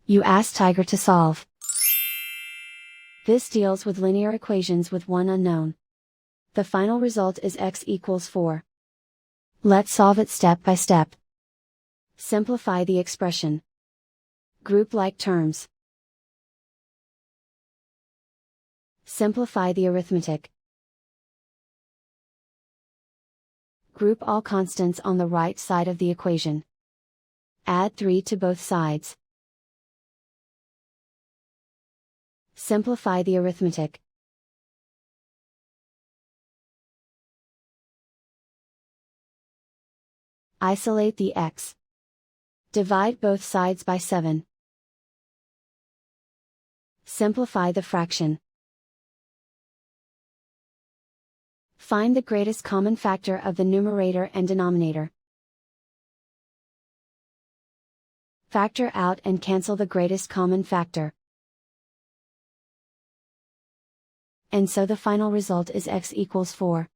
You ask Tiger to solve. This deals with linear equations with one unknown. The final result is x equals 4. Let's solve it step by step. Simplify the expression. Group like terms. Simplify the arithmetic. Group all constants on the right side of the equation. Add 3 to both sides. Simplify the arithmetic. Isolate the x. Divide both sides by 7. Simplify the fraction. Find the greatest common factor of the numerator and denominator. Factor out and cancel the greatest common factor. And so the final result is x equals 4.